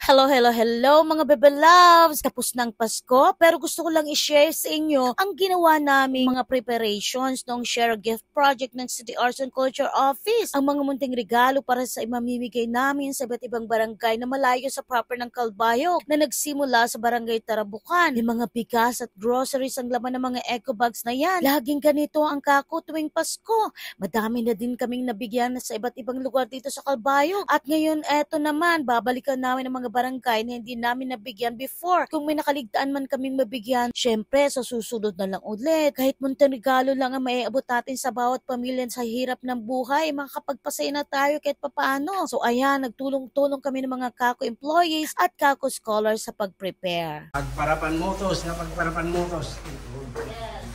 Hello, hello, hello mga bebe loves! Tapos ng Pasko pero gusto ko lang i-share sa inyo ang ginawa namin mga preparations ng Share a Gift Project ng City Arts and Culture Office. Ang mga munting regalo para sa imamimigay namin sa iba't ibang barangay na malayo sa proper ng Calbayog na nagsimula sa barangay Tarabucan. May mga bigas at groceries ang laman ng mga eco bags na yan. Laging ganito ang kako tuwing Pasko. Madami na din kaming nabigyan sa iba't ibang lugar dito sa Calbayog. At ngayon eto naman, babalikan namin ang mga barangay na hindi namin nabigyan before. Kung may nakaligtaan man kaming mabigyan, syempre sa susunod na lang ulit. Kahit munting regalo lang ang maiabot natin sa bawat pamilya sa hirap ng buhay, makakapagpasaya na tayo kahit papaano. So ayan, nagtulong-tulong kami ng mga Kako employees at Kako scholars sa pag-prepare. Pagparapan motos. Yes,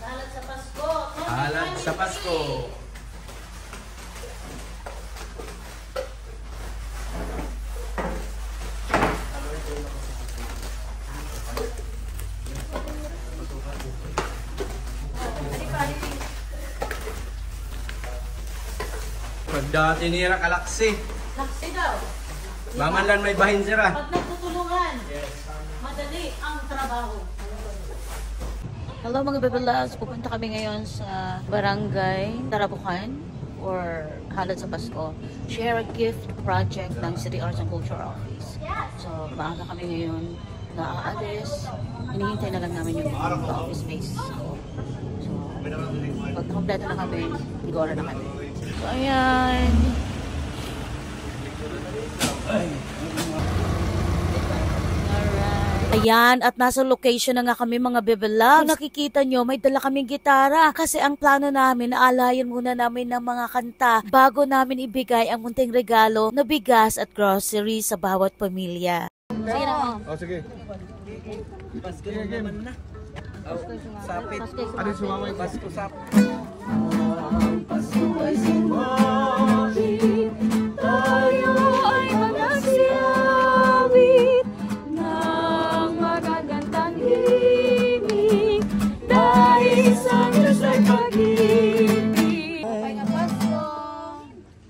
halat sa Pasko. Halat sa Pasko. Pagda tinira kalaksi. Laksi daw. Mamanlan may bahin sira. Pag nagtutulungan, madali ang trabaho. Hello mga bebe loves, pupunta kami ngayon sa barangay Tarabucan or Halat sa Pasko. Share a Gift Project ng City Arts and Culture Office. So maaga kami ngayon na aalis. Hinihintay na lang namin yung office space. So pag kompleto na kami, igora na kami. So ayan. Ayan, at nasa location na nga kami mga bebe loves. Kung nakikita nyo, may dala kaming gitara. Kasi ang plano namin, aalayan muna namin ng mga kanta bago namin ibigay ang munting regalo na bigas at groceries sa bawat pamilya. Sige na. Oh, sige. Pasko naman na. Sapit. Ano sumama yung Pasko sapit? Pasko ay sumabit, tayo ay magsiyawit ng magagandang himig dahil sa Diyos ay pag-ibig. Ay nga Pasko.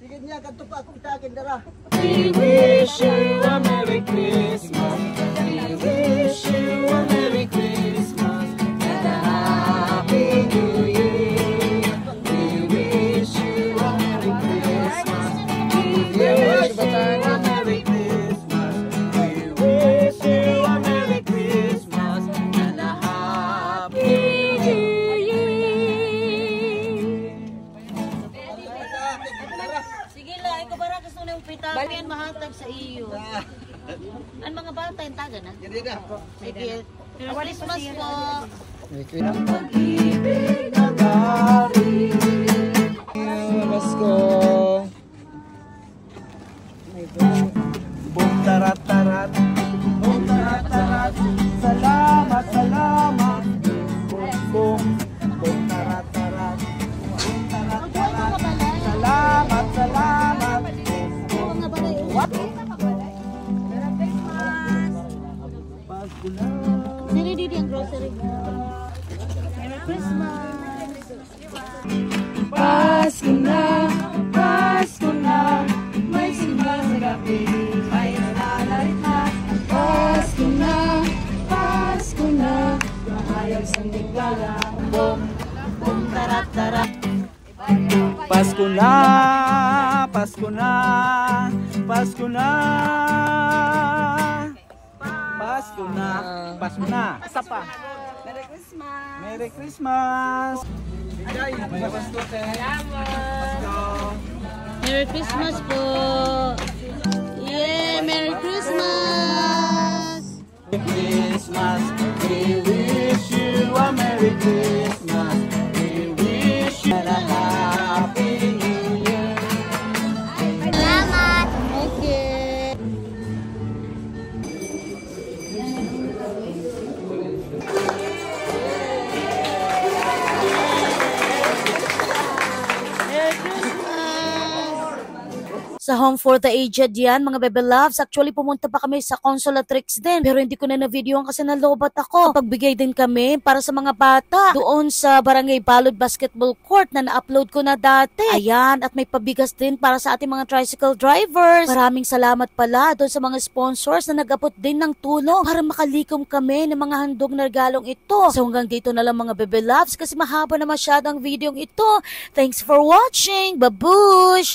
Sige niya, kanto pa akong tagin dara. We wish you a Merry Christmas. We wish you a Merry Christmas and a Happy New Year. We wish you a Merry Christmas. We wish you a Merry Christmas. We wish you a Merry Christmas and a Happy New Year. Sige lang, ikaw bara gusto na yung pita. Yan mahatag sa iyo. Ang mga bata yung taga na. Sige. Merry Christmas po. Ang pag-ibig ng hari. Pasko. Bum tarat tarat. Bum tarat tarat. Salamat, salamat. Bum bum. Bum tarat tarat. Bum tarat tarat. Salamat, salamat. Bum bum. What? Pasko na. Sili didi ang grocery. Merry Christmas. Pasko na, may simba sa gabi, may nananarit na. Pasko na, mahayag sa ligala. Bum, bum, tarat, tarat. Pasko na, Pasko na, Pasko na. Pasko na, Pasko na. Isa pa. Merry Christmas! Merry Christmas. Ay, may Pasko te. Merry Christmas po. Yeah, Merry Christmas. Merry Christmas. We wish you a Merry Christmas. We wish you a Happy New Year. Salamat. Okay. Sa Home for the Aged yan, mga bebe loves. Actually, pumunta pa kami sa Consolatrix din. Pero hindi ko na na-videoan kasi nalobat ako. Pagbigay din kami para sa mga bata doon sa Barangay Balod Basketball Court na na-upload ko na dati. Ayan, at may pabigas din para sa ating mga tricycle drivers. Maraming salamat pala doon sa mga sponsors na nag-abot din ng tulong para makalikom kami ng mga handog na regalong ito. So hanggang dito na lang mga bebe loves kasi mahaba na masyadong video ito. Thanks for watching. Babush!